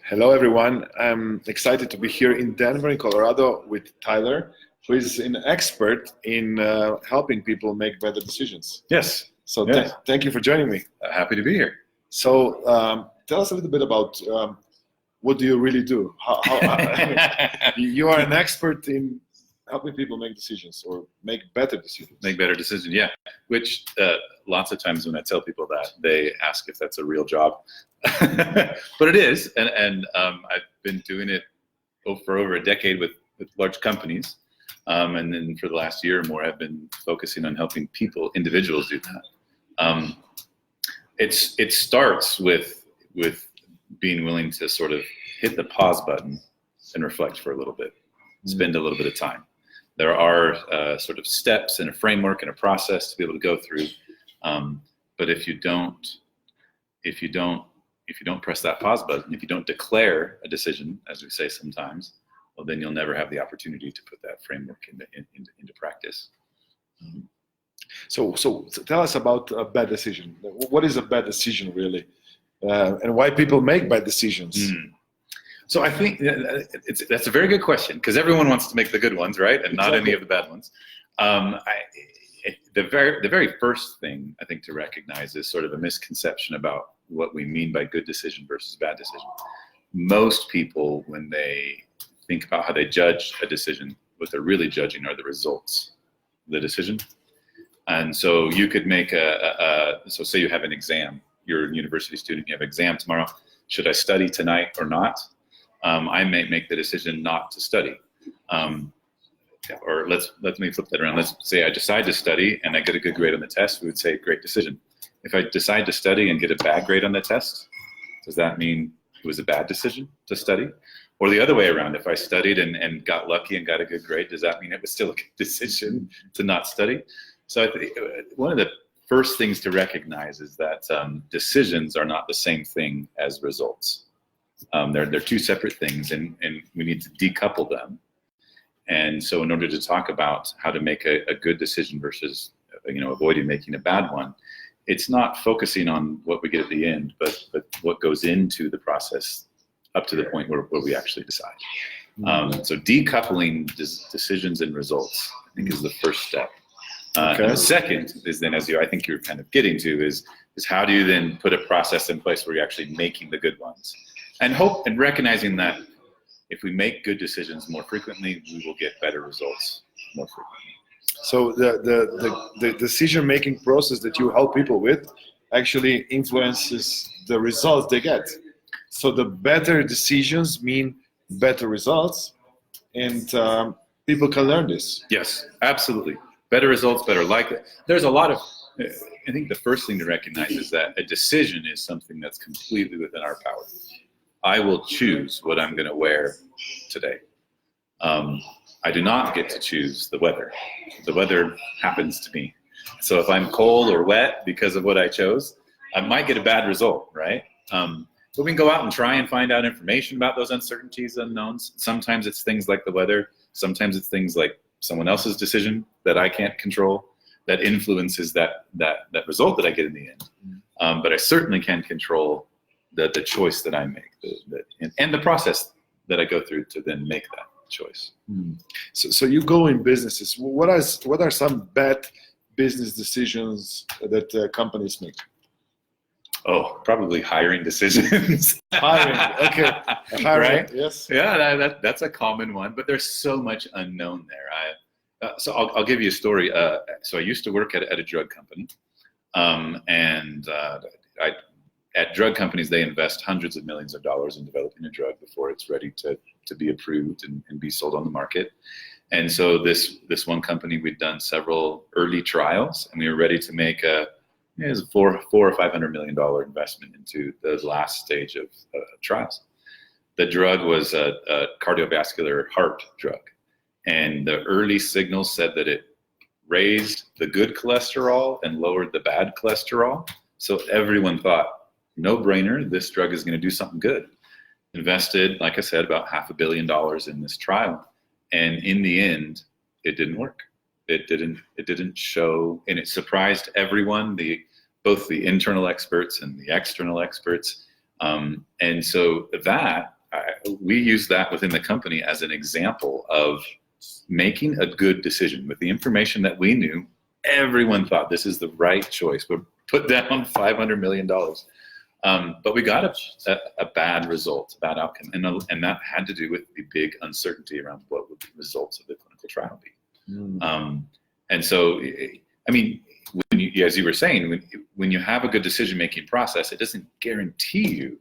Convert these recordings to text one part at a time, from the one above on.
Hello, everyone. I'm excited to be here in Denver, in Colorado, with Tyler, who is an expert in helping people make better decisions. Yes. So Yes. thank you for joining me. Happy to be here. So tell us a little bit about what do you really do? You are an expert in helping people make decisions or make better decisions. Make better decisions, yeah. Which lots of times when I tell people that, they ask if that's a real job. But it is, and I've been doing it for over a decade with large companies. And then for the last year or more, I've been focusing on helping people, individuals do that. It starts with being willing to sort of hit the pause button and reflect for a little bit, spend a little bit of time. There are sort of steps and a framework and a process to be able to go through. But if you don't press that pause button, if you don't declare a decision, as we say sometimes, well, then you'll never have the opportunity to put that framework into practice. So tell us about a bad decision. What is a bad decision really, and why people make bad decisions? So I think that's a very good question, because everyone wants to make the good ones, right? And not any of the bad ones. The very first thing I think to recognize is sort of a misconception about what we mean by good decision versus bad decision. Most people, when they think about how they judge a decision, what they're really judging are the results of the decision. And so you could make so say you have an exam, you're a university student, you have an exam tomorrow. Should I study tonight or not? I may make the decision not to study. Or let me flip that around. Let's say I decide to study and I get a good grade on the test. We would say great decision. If I decide to study and get a bad grade on the test, does that mean it was a bad decision to study? Or the other way around, if I studied and got lucky and got a good grade, does that mean it was still a good decision to not study? So I think one of the first things to recognize is that decisions are not the same thing as results. They're two separate things, and we need to decouple them. And so in order to talk about how to make a good decision versus avoiding making a bad one, it's not focusing on what we get at the end, but what goes into the process up to the point where we actually decide. So decoupling decisions and results, I think, is the first step. And the second is then, as I think you're kind of getting to, is how do you then put a process in place where you're actually making the good ones, and recognizing that if we make good decisions more frequently, we will get better results more frequently. So the decision-making process that you help people with actually influences the results they get. So the better decisions mean better results, and people can learn this. Yes, absolutely. Better results, better likelihood. There's a lot of, I think the first thing to recognize is that a decision is something that's completely within our power. I will choose what I'm going to wear today. I do not get to choose the weather. The weather happens to me. So if I'm cold or wet because of what I chose, I might get a bad result, right? But we can go out and try and find out information about those uncertainties, unknowns. Sometimes it's things like the weather. Sometimes it's things like someone else's decision that I can't control that influences that result that I get in the end. But I certainly can control the choice that I make, and the process that I go through to then make that choice. So you go in businesses. What are some bad business decisions that companies make? Oh, probably hiring decisions. Hiring, okay. Hiring, right? Yes. Yeah, that's a common one, but there's so much unknown there. So I'll give you a story. So I used to work at a drug company, and at drug companies, they invest hundreds of millions of dollars in developing a drug before it's ready to be approved and be sold on the market. And so this one company, we'd done several early trials, and we were ready to make a $400 or $500 million investment into the last stage of trials. The drug was a cardiovascular heart drug, and the early signals said that it raised the good cholesterol and lowered the bad cholesterol. So everyone thought, no brainer, this drug is going to do something good. Invested, like I said, about $500 million in this trial, and in the end, it didn't work. It didn't show, and it surprised everyone, both the internal experts and the external experts. And so that we use that within the company as an example of making a good decision with the information that we knew. Everyone thought this is the right choice. We put down $500 million. But we got a bad result, bad outcome. And that had to do with the big uncertainty around what would the results of the clinical trial be. And so, I mean, as you were saying, when you have a good decision-making process, it doesn't guarantee you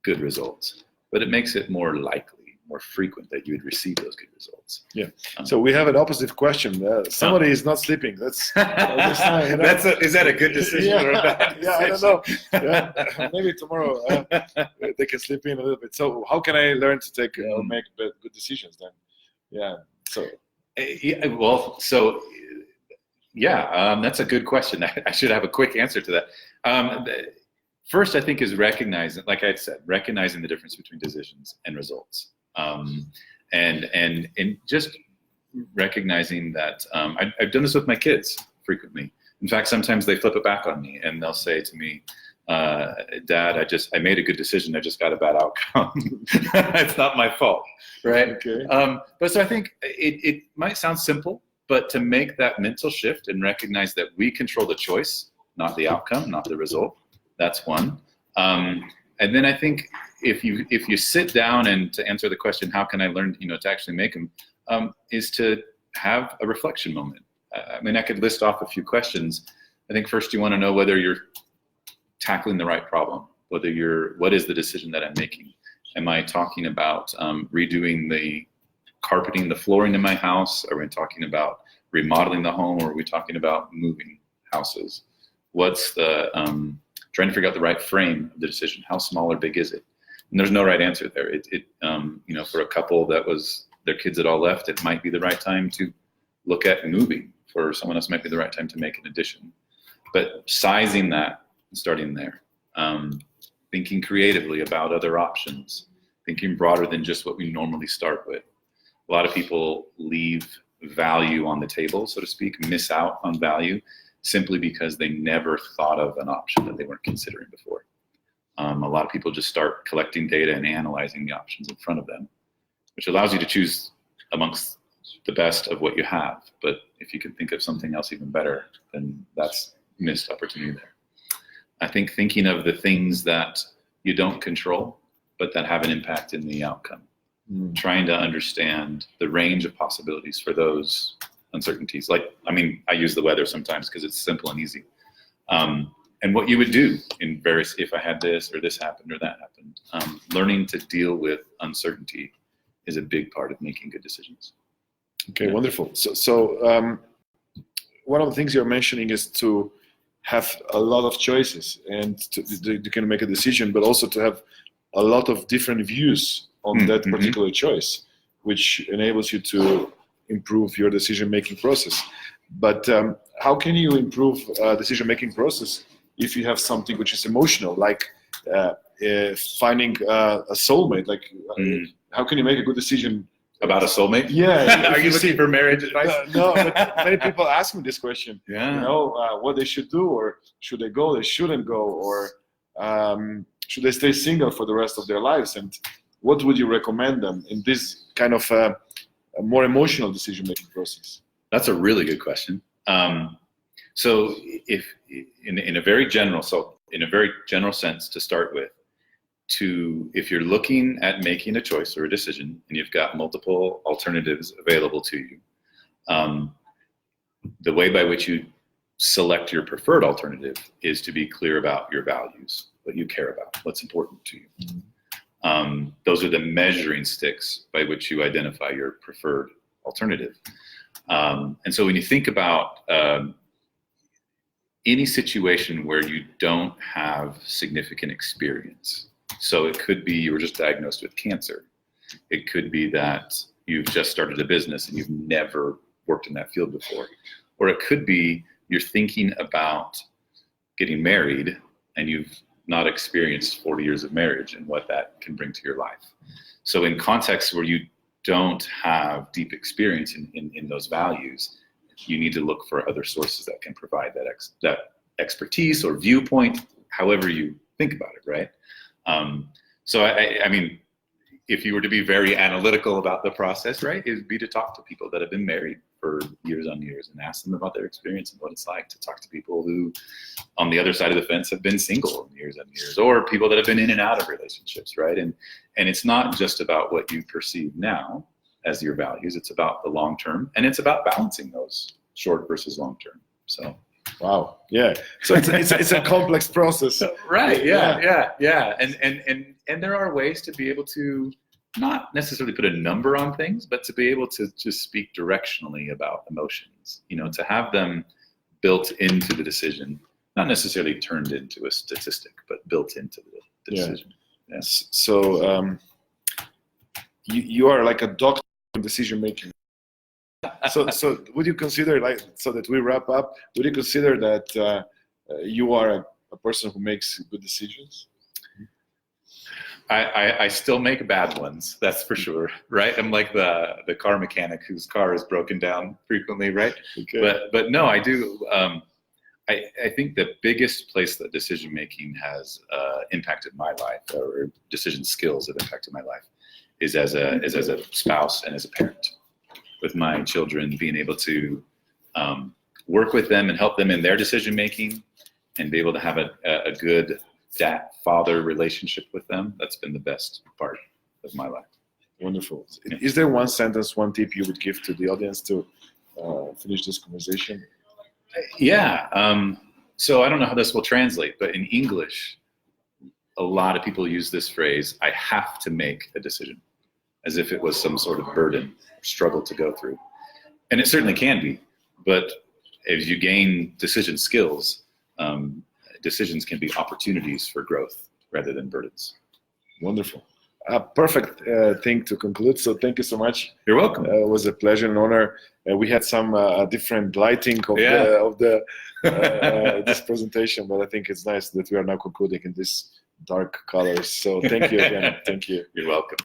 good results, but it makes it more likely, more frequent that you would receive those good results. Yeah. So we have an opposite question. Somebody is not sleeping. Is that a good decision or a bad decision? I don't know. Yeah. Maybe tomorrow they can sleep in a little bit. So how can I learn to take or make good decisions then? Yeah. So. That's a good question. I should have a quick answer to that. First, I think is recognizing, like I said, recognizing the difference between decisions and results. And just recognizing that I've done this with my kids frequently. In fact, sometimes they flip it back on me and they'll say to me, Dad, I made a good decision. I just got a bad outcome. It's not my fault, right? Okay. But so I think it might sound simple, but to make that mental shift and recognize that we control the choice, not the outcome, not the result. That's one. And then I think if you sit down and to answer the question, how can I learn, to actually make them, is to have a reflection moment. I mean, I could list off a few questions. I think first you want to know whether you're tackling the right problem, what is the decision that I'm making? Am I talking about redoing the carpeting, the flooring in my house? Are we talking about remodeling the home, or are we talking about moving houses? What's the trying to figure out the right frame of the decision? How small or big is it? And there's no right answer there. For a couple that was their kids had all left, it might be the right time to look at moving. For someone else, it might be the right time to make an addition. But sizing that and starting there, thinking creatively about other options, thinking broader than just what we normally start with. A lot of people leave value on the table, so to speak, miss out on value simply because they never thought of an option that they weren't considering before. A lot of people just start collecting data and analyzing the options in front of them, which allows you to choose amongst the best of what you have. But if you can think of something else even better, then that's missed opportunity there. I think thinking of the things that you don't control, but that have an impact in the outcome. Trying to understand the range of possibilities for those uncertainties. I use the weather sometimes because it's simple and easy. And what you would do in various, if I had this or this happened or that happened. Learning to deal with uncertainty is a big part of making good decisions. Okay, yeah. Wonderful. So one of the things you're mentioning is to have a lot of choices and you can make a decision, but also to have a lot of different views on that particular choice, which enables you to improve your decision-making process. But how can you improve decision-making process if you have something which is emotional, like finding a soulmate? How can you make a good decision about a soulmate? Yeah. Are you looking for marriage advice? No, but many people ask me this question. Yeah. What they should do, or should they go, they shouldn't go, or should they stay single for the rest of their lives? And what would you recommend them in this kind of a more emotional decision-making process? That's a really good question. So if in a very general sense to start with, if you're looking at making a choice or a decision and you've got multiple alternatives available to you, the way by which you select your preferred alternative is to be clear about your values, what you care about, what's important to you. Those are the measuring sticks by which you identify your preferred alternative. And so when you think about any situation where you don't have significant experience, so it could be you were just diagnosed with cancer. It could be that you've just started a business and you've never worked in that field before. Or it could be you're thinking about getting married and you've not experienced 40 years of marriage and what that can bring to your life. So in contexts where you don't have deep experience in those values, you need to look for other sources that can provide that expertise or viewpoint, however you think about it, right? So I mean, if you were to be very analytical about the process, right, it'd be to talk to people that have been married for years on years and ask them about their experience and what it's like to talk to people who, on the other side of the fence, have been single years and years, or people that have been in and out of relationships, right? And it's not just about what you perceive now as your values. It's about the long term, and it's about balancing those short versus long term. So. Wow. Yeah. So it's a complex process. Right. Yeah. And there are ways to be able to not necessarily put a number on things, but to be able to just speak directionally about emotions, to have them built into the decision, not necessarily turned into a statistic, but built into the decision. Yeah. Yes. So you are like a doctor in decision making. So would you consider, like, so that we wrap up, would you consider that you are a person who makes good decisions? I still make bad ones, that's for sure, right? I'm like the car mechanic whose car is broken down frequently, right? Okay. But no, I do. I think the biggest place that decision making has impacted my life, or decision skills have impacted my life, is as a spouse and as a parent. With my children, being able to work with them and help them in their decision making, and be able to have a good dad-father relationship with them. That's been the best part of my life. Wonderful. Yeah. Is there one sentence, one tip you would give to the audience to finish this conversation? Yeah. So I don't know how this will translate, but in English, a lot of people use this phrase, "I have to make a decision," as if it was some sort of burden, struggle to go through. And it certainly can be, but as you gain decision skills, decisions can be opportunities for growth rather than burdens. Wonderful. Perfect thing to conclude. So thank you so much. You're welcome. It was a pleasure and honor. We had some different lighting of this presentation, but I think it's nice that we are now concluding in this dark colors. So thank you again. Thank you. You're welcome.